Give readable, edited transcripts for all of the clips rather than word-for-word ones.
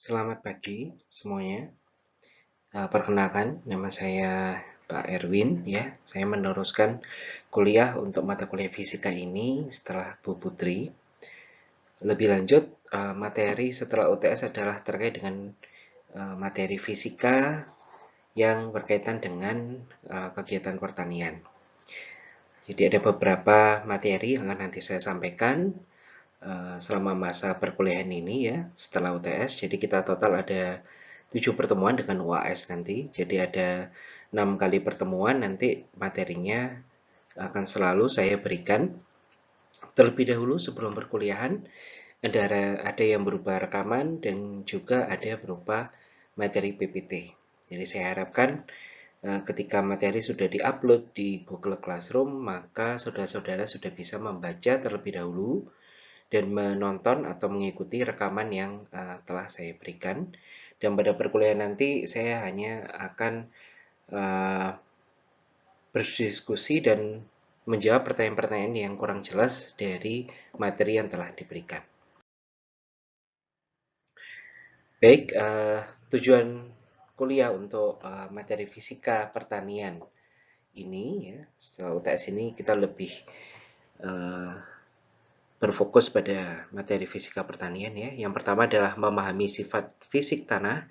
Selamat pagi semuanya. Perkenalkan, nama saya Pak Erwin ya. Saya meneruskan kuliah untuk mata kuliah fisika ini setelah Bu Putri. Lebih lanjut, materi setelah UTS adalah terkait dengan materi fisika yang berkaitan dengan kegiatan pertanian. Jadi ada beberapa materi yang akan nanti saya sampaikan selama masa perkuliahan ini ya setelah UTS. Jadi kita total ada 7 pertemuan dengan UAS nanti. Jadi ada 6 kali pertemuan nanti materinya akan selalu saya berikan. Terlebih dahulu sebelum perkuliahan ada yang berupa rekaman dan juga ada berupa materi PPT. Jadi saya harapkan ketika materi sudah diupload di Google Classroom, maka saudara-saudara sudah bisa membaca terlebih dahulu dan menonton atau mengikuti rekaman yang telah saya berikan. Dan pada perkuliahan nanti saya hanya akan uh, berdiskusi dan menjawab pertanyaan-pertanyaan yang kurang jelas dari materi yang telah diberikan. Baik, tujuan kuliah untuk materi fisika pertanian ini ya, setelah UTS ini kita lebih uh, berfokus pada materi fisika pertanian ya. Yang pertama adalah memahami sifat fisik tanah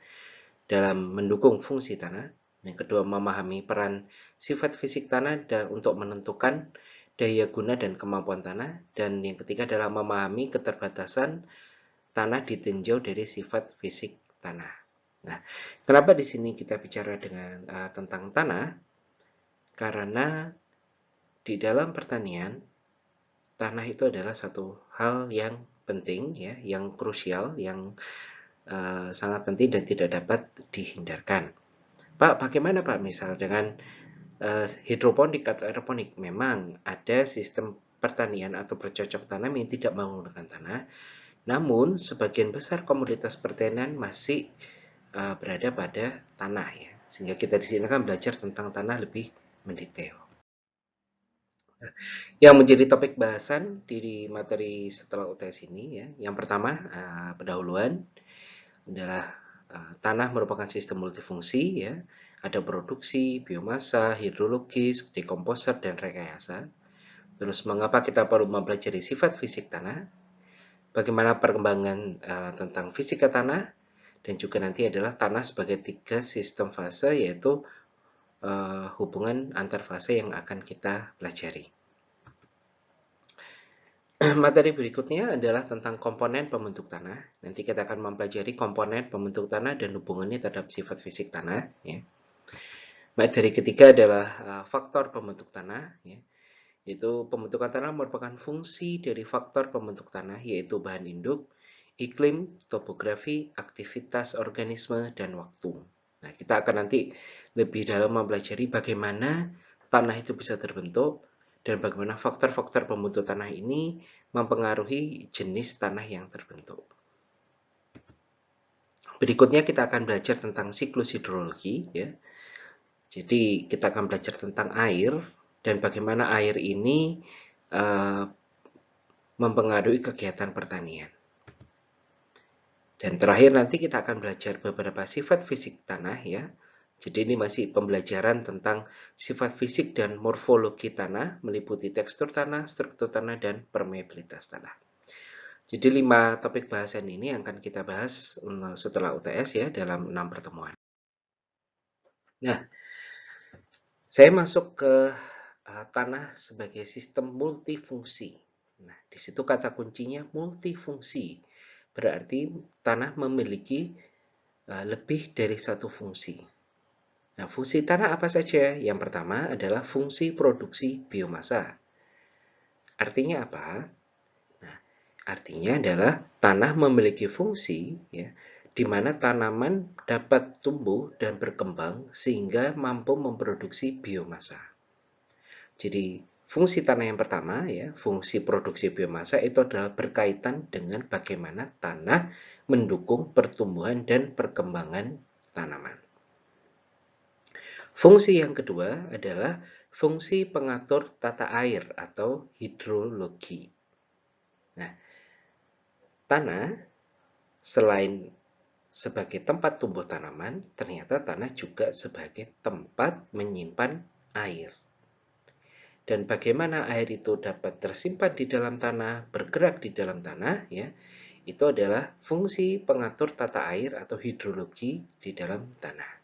dalam mendukung fungsi tanah. Yang kedua, memahami peran sifat fisik tanah dan untuk menentukan daya guna dan kemampuan tanah. Dan yang ketiga adalah memahami keterbatasan tanah ditinjau dari sifat fisik tanah. Nah, kenapa di sini kita bicara tentang tanah? Karena di dalam pertanian, tanah itu adalah satu hal yang penting ya, yang krusial, yang sangat penting dan tidak dapat dihindarkan. Pak, bagaimana Pak misal dengan hidroponik atau aeroponik? Memang ada sistem pertanian atau bercocok tanam yang tidak menggunakan tanah, namun sebagian besar komoditas pertanian masih berada pada tanah ya. Sehingga kita di sini kan belajar tentang tanah lebih mendetail. Yang menjadi topik bahasan di materi setelah UTS ini ya, yang pertama pendahuluan adalah tanah merupakan sistem multifungsi ya, ada produksi, biomasa, hidrologis, dekomposer, dan rekayasa. Terus mengapa kita perlu mempelajari sifat fisik tanah, bagaimana perkembangan tentang fisika tanah, dan juga nanti adalah tanah sebagai 3 sistem fase, yaitu hubungan antar fase yang akan kita pelajari. Materi berikutnya adalah tentang komponen pembentuk tanah. Nanti kita akan mempelajari komponen pembentuk tanah dan hubungannya terhadap sifat fisik tanah. Ya. Materi ketiga adalah faktor pembentuk tanah. Ya. Yaitu pembentukan tanah merupakan fungsi dari faktor pembentuk tanah, yaitu bahan induk, iklim, topografi, aktivitas organisme, dan waktu. Nah, kita akan nanti lebih dalam mempelajari bagaimana tanah itu bisa terbentuk dan bagaimana faktor-faktor pembentuk tanah ini mempengaruhi jenis tanah yang terbentuk. Berikutnya kita akan belajar tentang siklus hidrologi ya. Jadi kita akan belajar tentang air dan bagaimana air ini uh, mempengaruhi kegiatan pertanian. Dan terakhir nanti kita akan belajar beberapa sifat fisik tanah ya. Jadi ini masih pembelajaran tentang sifat fisik dan morfologi tanah, meliputi tekstur tanah, struktur tanah, dan permeabilitas tanah. Jadi 5 topik bahasan ini akan kita bahas setelah UTS ya dalam 6 pertemuan. Nah, saya masuk ke tanah sebagai sistem multifungsi. Nah, di situ kata kuncinya multifungsi. Berarti tanah memiliki lebih dari satu fungsi. Nah, fungsi tanah apa saja? Yang pertama adalah fungsi produksi biomasa. Artinya apa? Nah, artinya adalah tanah memiliki fungsi ya, di mana tanaman dapat tumbuh dan berkembang sehingga mampu memproduksi biomasa. Jadi fungsi tanah yang pertama ya, fungsi produksi biomasa itu adalah berkaitan dengan bagaimana tanah mendukung pertumbuhan dan perkembangan tanaman. Fungsi yang kedua adalah fungsi pengatur tata air atau hidrologi. Nah, tanah selain sebagai tempat tumbuh tanaman, ternyata tanah juga sebagai tempat menyimpan air. Dan bagaimana air itu dapat tersimpan di dalam tanah, bergerak di dalam tanah, ya, itu adalah fungsi pengatur tata air atau hidrologi di dalam tanah.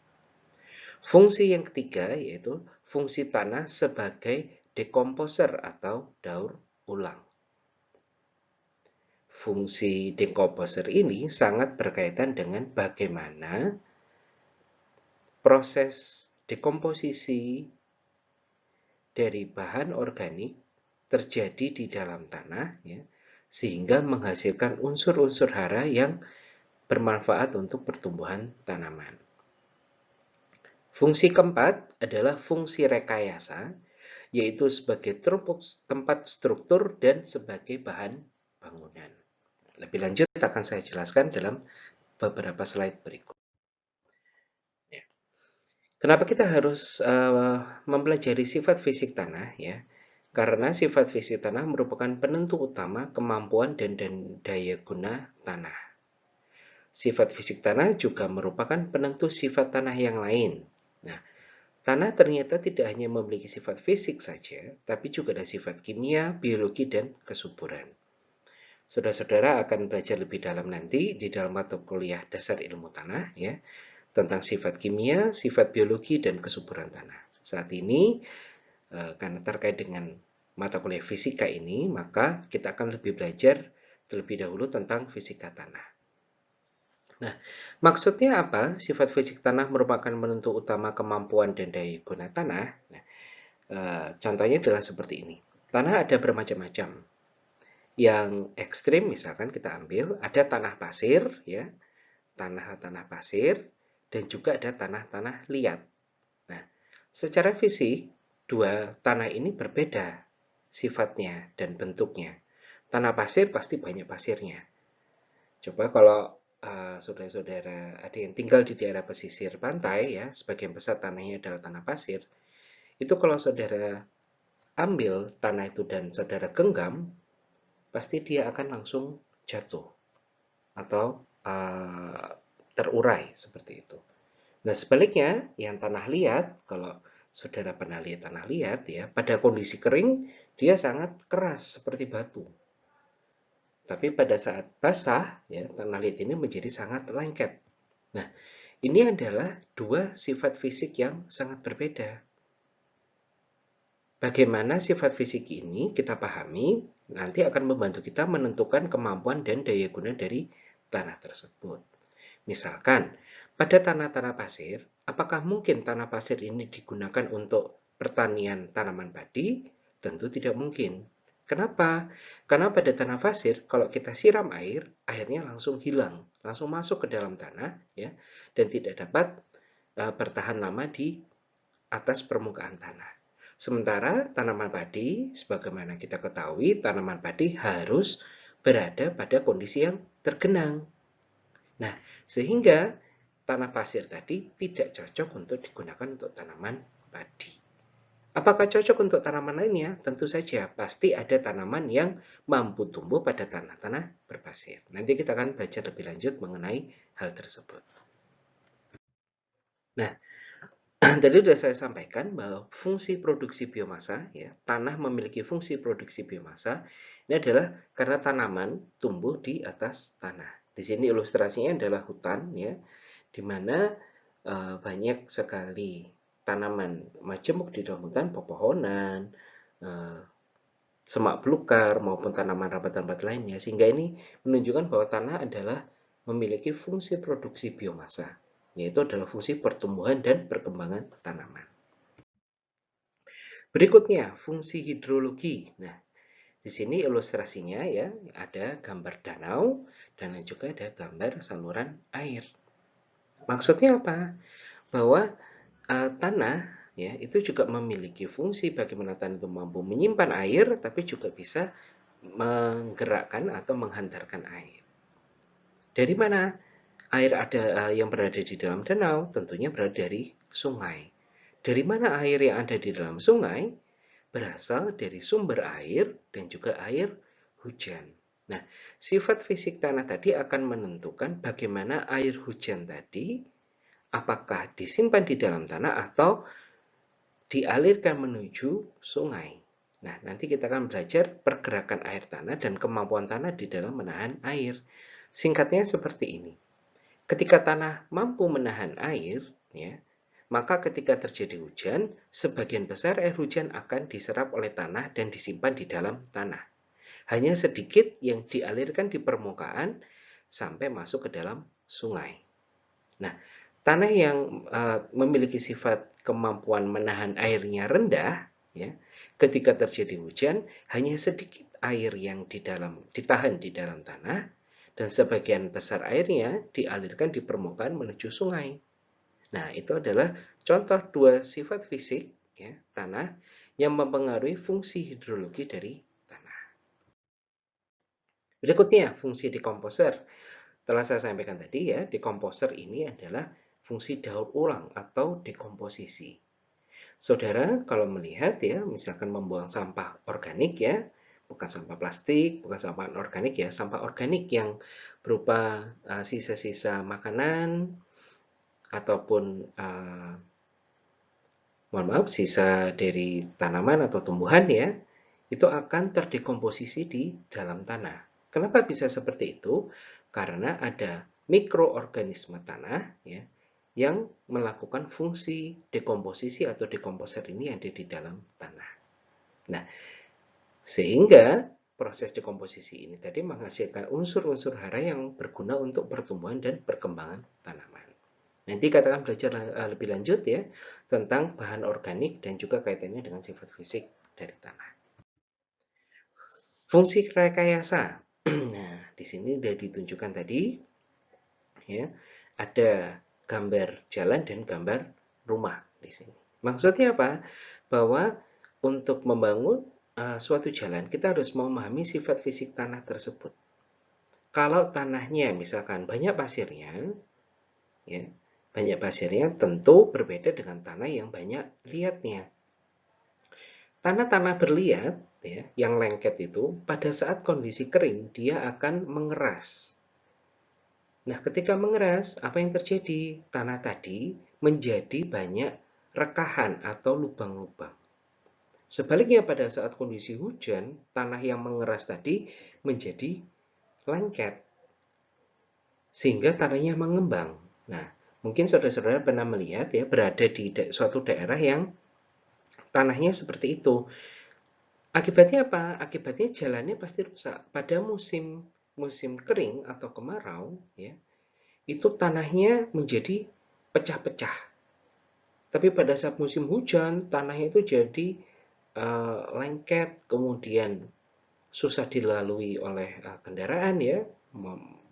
Fungsi yang ketiga yaitu fungsi tanah sebagai dekomposer atau daur ulang. Fungsi dekomposer ini sangat berkaitan dengan bagaimana proses dekomposisi dari bahan organik terjadi di dalam tanah, ya, sehingga menghasilkan unsur-unsur hara yang bermanfaat untuk pertumbuhan tanaman. Fungsi keempat adalah fungsi rekayasa, yaitu sebagai tempat struktur dan sebagai bahan bangunan. Lebih lanjut akan saya jelaskan dalam beberapa slide berikut. Kenapa kita harus mempelajari sifat fisik tanah, ya? Karena sifat fisik tanah merupakan penentu utama kemampuan dan daya guna tanah. Sifat fisik tanah juga merupakan penentu sifat tanah yang lain. Nah, tanah ternyata tidak hanya memiliki sifat fisik saja, tapi juga ada sifat kimia, biologi, dan kesuburan. Saudara-saudara akan belajar lebih dalam nanti di dalam mata kuliah dasar ilmu tanah, ya, tentang sifat kimia, sifat biologi, dan kesuburan tanah. Saat ini, karena terkait dengan mata kuliah fisika ini, maka kita akan lebih belajar terlebih dahulu tentang fisika tanah. Nah, maksudnya apa? Sifat fisik tanah merupakan penentu utama kemampuan dan daya guna tanah. Nah, contohnya adalah seperti ini. Tanah ada bermacam-macam. Yang ekstrim misalkan kita ambil, ada tanah pasir, ya, tanah-tanah pasir, dan juga ada tanah-tanah liat. Nah, secara fisik, dua tanah ini berbeda sifatnya dan bentuknya. Tanah pasir pasti banyak pasirnya. Coba kalau saudara-saudara ada yang tinggal di daerah pesisir pantai, ya, sebagian besar tanahnya adalah tanah pasir, itu kalau saudara ambil tanah itu dan saudara genggam, pasti dia akan langsung jatuh atau terurai seperti itu. Nah, sebaliknya yang tanah liat, kalau saudara pernah lihat tanah liat, ya, pada kondisi kering dia sangat keras seperti batu. Tapi pada saat basah, ya, tanah liat ini menjadi sangat lengket. Nah, ini adalah dua sifat fisik yang sangat berbeda. Bagaimana sifat fisik ini kita pahami, nanti akan membantu kita menentukan kemampuan dan daya guna dari tanah tersebut. Misalkan, pada tanah-tanah pasir, apakah mungkin tanah pasir ini digunakan untuk pertanian tanaman padi? Tentu tidak mungkin. Kenapa? Karena pada tanah pasir, kalau kita siram air, airnya langsung hilang, langsung masuk ke dalam tanah, ya, dan tidak dapat bertahan lama di atas permukaan tanah. Sementara tanaman padi, sebagaimana kita ketahui, tanaman padi harus berada pada kondisi yang tergenang. Nah, sehingga tanah pasir tadi tidak cocok untuk digunakan untuk tanaman padi. Apakah cocok untuk tanaman lainnya? Tentu saja, pasti ada tanaman yang mampu tumbuh pada tanah-tanah berpasir. Nanti kita akan belajar lebih lanjut mengenai hal tersebut. Nah, tadi sudah saya sampaikan bahwa fungsi produksi biomasa, ya, tanah memiliki fungsi produksi biomasa, ini adalah karena tanaman tumbuh di atas tanah. Di sini ilustrasinya adalah hutan, ya, di mana banyak sekali tanaman majemuk di dalam hutan, pepohonan, semak belukar, maupun tanaman rambat-rambat lainnya. Sehingga ini menunjukkan bahwa tanah adalah memiliki fungsi produksi biomasa, yaitu adalah fungsi pertumbuhan dan perkembangan tanaman. Berikutnya, fungsi hidrologi. Nah, di sini ilustrasinya, ya, ada gambar danau dan juga ada gambar saluran air. Maksudnya apa? Bahwa tanah, ya, itu juga memiliki fungsi bagaimana tanah itu mampu menyimpan air, tapi juga bisa menggerakkan atau menghantarkan air. Dari mana air ada yang berada di dalam danau? Tentunya berada dari sungai. Dari mana air yang ada di dalam sungai? Berasal dari sumber air dan juga air hujan. Nah, sifat fisik tanah tadi akan menentukan bagaimana air hujan tadi, apakah disimpan di dalam tanah atau dialirkan menuju sungai. Nah, nanti kita akan belajar pergerakan air tanah dan kemampuan tanah di dalam menahan air. Singkatnya seperti ini. Ketika tanah mampu menahan air, ya, maka ketika terjadi hujan, sebagian besar air hujan akan diserap oleh tanah dan disimpan di dalam tanah. Hanya sedikit yang dialirkan di permukaan sampai masuk ke dalam sungai. Nah, tanah yang memiliki sifat kemampuan menahan airnya rendah, ya, ketika terjadi hujan, hanya sedikit air yang ditahan di dalam tanah, dan sebagian besar airnya dialirkan di permukaan menuju sungai. Nah, itu adalah contoh dua sifat fisik, ya, tanah yang mempengaruhi fungsi hidrologi dari tanah. Berikutnya, fungsi dekomposer. Telah saya sampaikan tadi ya, dekomposer ini adalah fungsi daur ulang atau dekomposisi. Saudara kalau melihat ya, misalkan membuang sampah organik ya, bukan sampah plastik, bukan sampah organik ya, sampah organik yang berupa sisa-sisa makanan ataupun mohon maaf, sisa dari tanaman atau tumbuhan ya, itu akan terdekomposisi di dalam tanah. Kenapa bisa seperti itu? Karena ada mikroorganisme tanah ya, yang melakukan fungsi dekomposisi atau dekomposer ini ada di dalam tanah. Nah, sehingga proses dekomposisi ini tadi menghasilkan unsur-unsur hara yang berguna untuk pertumbuhan dan perkembangan tanaman. Nanti kita akan belajar lebih lanjut ya tentang bahan organik dan juga kaitannya dengan sifat fisik dari tanah. Fungsi rekayasa. Nah, di sini sudah ditunjukkan tadi ya, ada gambar jalan dan gambar rumah di sini. Maksudnya apa? Bahwa untuk membangun suatu jalan kita harus memahami sifat fisik tanah tersebut. Kalau tanahnya misalkan banyak pasirnya, ya, banyak pasirnya tentu berbeda dengan tanah yang banyak liatnya. Tanah-tanah berliat ya, yang lengket itu pada saat kondisi kering dia akan mengeras. Nah, ketika mengeras, apa yang terjadi? Tanah tadi menjadi banyak rekahan atau lubang-lubang. Sebaliknya pada saat kondisi hujan, tanah yang mengeras tadi menjadi lengket sehingga tanahnya mengembang. Nah, mungkin saudara-saudara pernah melihat ya, berada di suatu daerah yang tanahnya seperti itu. Akibatnya apa? Akibatnya jalannya pasti rusak. Pada musim kering atau kemarau, ya, itu tanahnya menjadi pecah-pecah. Tapi pada saat musim hujan, tanahnya itu jadi lengket, kemudian susah dilalui oleh kendaraan ya,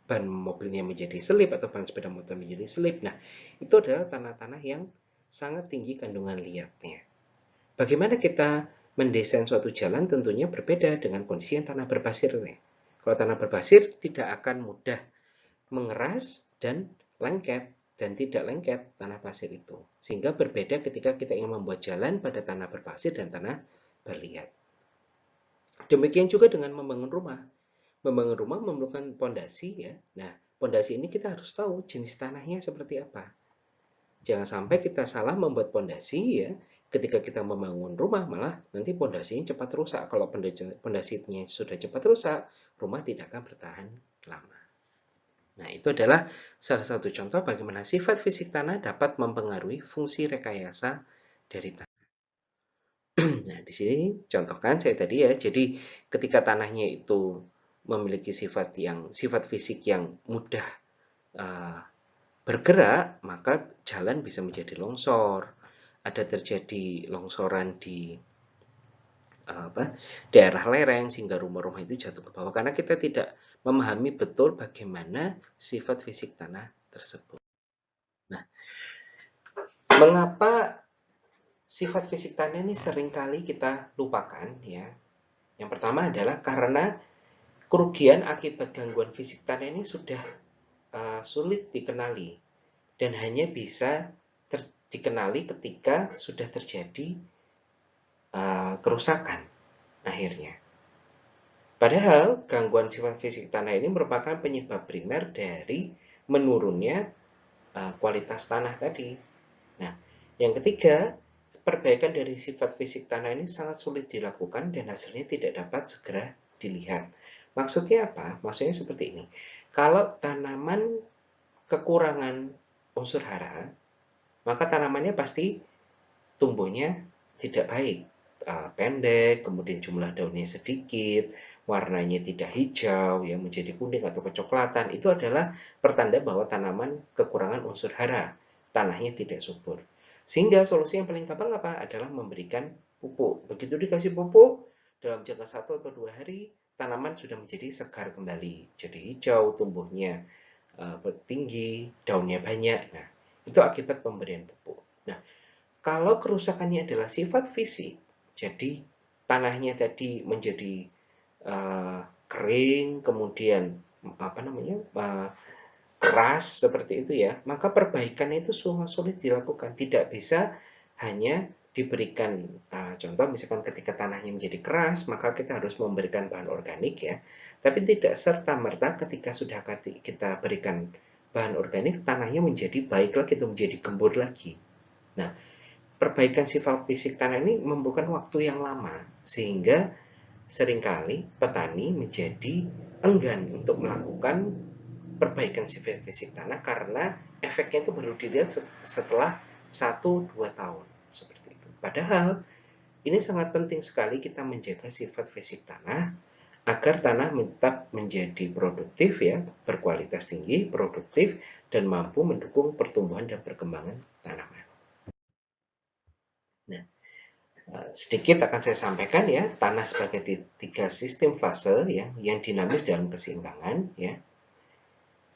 ban mobilnya menjadi selip atau ban sepeda motor menjadi selip. Nah, itu adalah tanah-tanah yang sangat tinggi kandungan liatnya. Bagaimana kita mendesain suatu jalan tentunya berbeda dengan kondisi yang tanah berpasir. Kalau tanah berpasir tidak akan mudah mengeras dan lengket, dan tidak lengket tanah pasir itu. Sehingga berbeda ketika kita ingin membuat jalan pada tanah berpasir dan tanah berliat. Demikian juga dengan membangun rumah. Membangun rumah memerlukan pondasi ya. Nah, pondasi ini kita harus tahu jenis tanahnya seperti apa. Jangan sampai kita salah membuat pondasi ya. Ketika kita membangun rumah malah nanti pondasinya cepat rusak. Kalau pondasinya sudah cepat rusak, rumah tidak akan bertahan lama. Nah, itu adalah salah satu contoh bagaimana sifat fisik tanah dapat mempengaruhi fungsi rekayasa dari tanah. Nah, di sini contohkan saya tadi ya. Jadi, ketika tanahnya itu memiliki sifat fisik yang mudah uh, bergerak, maka jalan bisa menjadi longsor. Ada terjadi longsoran di daerah lereng sehingga rumah-rumah itu jatuh ke bawah karena kita tidak memahami betul bagaimana sifat fisik tanah tersebut. Nah, mengapa sifat fisik tanah ini seringkali kita lupakan ya? Yang pertama adalah karena kerugian akibat gangguan fisik tanah ini sudah sulit dikenali dan hanya bisa dikenali ketika sudah terjadi kerusakan akhirnya. Padahal gangguan sifat fisik tanah ini merupakan penyebab primer dari menurunnya kualitas tanah tadi. Nah, yang ketiga, perbaikan dari sifat fisik tanah ini sangat sulit dilakukan dan hasilnya tidak dapat segera dilihat. Maksudnya apa? Maksudnya seperti ini. Kalau tanaman kekurangan unsur hara, maka tanamannya pasti tumbuhnya tidak baik. Pendek, kemudian jumlah daunnya sedikit, warnanya tidak hijau, yang menjadi kuning atau kecoklatan, itu adalah pertanda bahwa tanaman kekurangan unsur hara, tanahnya tidak subur. Sehingga solusi yang paling gampang apa? Adalah memberikan pupuk. Begitu dikasih pupuk, dalam jangka 1 atau 2 hari, tanaman sudah menjadi segar kembali, jadi hijau, tumbuhnya tinggi, daunnya banyak. Nah, itu akibat pemberian pupuk. Nah, kalau kerusakannya adalah sifat fisik, jadi tanahnya tadi menjadi kering, kemudian apa namanya keras seperti itu ya, maka perbaikan itu sangat sulit dilakukan. Tidak bisa hanya diberikan contoh misalkan ketika tanahnya menjadi keras, maka kita harus memberikan bahan organik ya. Tapi tidak serta-merta ketika sudah kita berikan bahan organik, tanahnya menjadi baik lagi atau menjadi gembur lagi. Nah, perbaikan sifat fisik tanah ini membutuhkan waktu yang lama, sehingga seringkali petani menjadi enggan untuk melakukan perbaikan sifat fisik tanah karena efeknya itu baru dilihat setelah 1-2 tahun seperti itu. Padahal ini sangat penting sekali kita menjaga sifat fisik tanah agar tanah tetap menjadi produktif ya, berkualitas tinggi, produktif, dan mampu mendukung pertumbuhan dan perkembangan tanaman. Nah, sedikit akan saya sampaikan ya, tanah sebagai 3 sistem fase ya, yang dinamis dalam keseimbangan ya.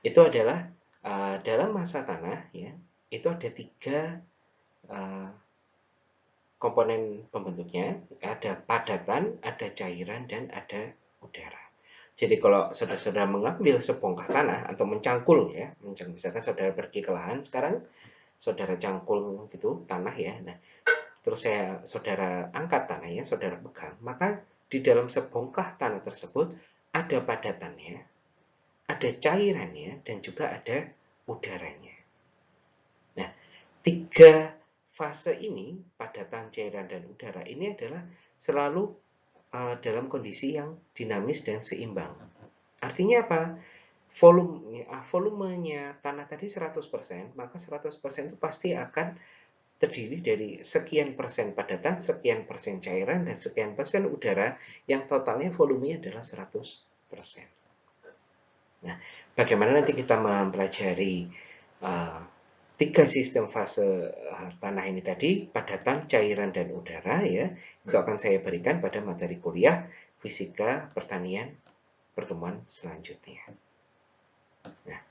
Itu adalah dalam masa tanah ya, itu ada 3 komponen pembentuknya, ada padatan, ada cairan, dan ada udara. Jadi kalau saudara-saudara mengambil sebongkah tanah atau mencangkul ya, misalkan saudara pergi ke lahan sekarang, saudara cangkul gitu tanah ya. Nah, terus saudara angkat tanahnya, saudara pegang, maka di dalam sebongkah tanah tersebut ada padatannya, ada cairannya, dan juga ada udaranya. Nah, 3 fase ini, padatan, cairan, dan udara, ini adalah selalu dalam kondisi yang dinamis dan seimbang. Artinya apa? Volumenya tanah tadi 100%, maka 100% itu pasti akan terdiri dari sekian persen padatan, sekian persen cairan, dan sekian persen udara, yang totalnya volumenya adalah 100%. Nah, bagaimana nanti kita mempelajari 3 sistem fase tanah ini tadi, padatan, cairan, dan udara ya, itu akan saya berikan pada materi kuliah Fisika Pertanian pertemuan selanjutnya. Nah,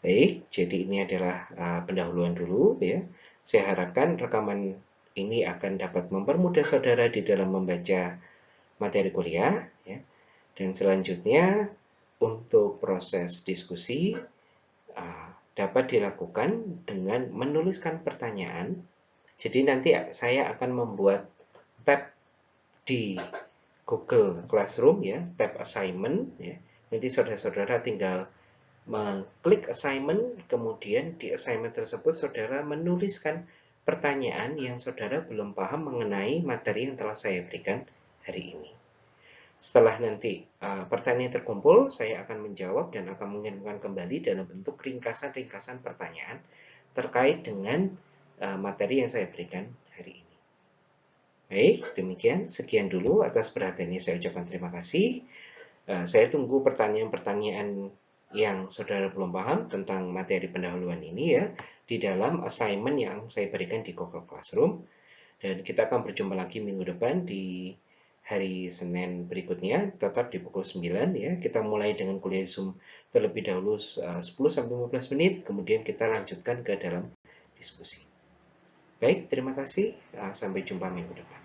baik, jadi ini adalah pendahuluan dulu ya. Saya harapkan rekaman ini akan dapat mempermudah saudara di dalam membaca materi kuliah ya. Dan selanjutnya untuk proses diskusi dapat dilakukan dengan menuliskan pertanyaan. Jadi nanti saya akan membuat tab di Google Classroom ya, tab assignment ya. Nanti saudara-saudara tinggal mengklik assignment, kemudian di assignment tersebut saudara menuliskan pertanyaan yang saudara belum paham mengenai materi yang telah saya berikan hari ini. Setelah nanti pertanyaan terkumpul, saya akan menjawab dan akan mengirimkan kembali dalam bentuk ringkasan-ringkasan pertanyaan terkait dengan materi yang saya berikan hari ini. Baik, demikian. Sekian dulu atas perhatiannya, saya ucapkan terima kasih. Saya tunggu pertanyaan-pertanyaan yang saudara belum paham tentang materi pendahuluan ini ya, di dalam assignment yang saya berikan di Google Classroom. Dan kita akan berjumpa lagi minggu depan di hari Senin berikutnya, tetap di pukul 9 ya. Kita mulai dengan kuliah Zoom terlebih dahulu 10-15 menit, kemudian kita lanjutkan ke dalam diskusi. Baik, terima kasih. Sampai jumpa minggu depan.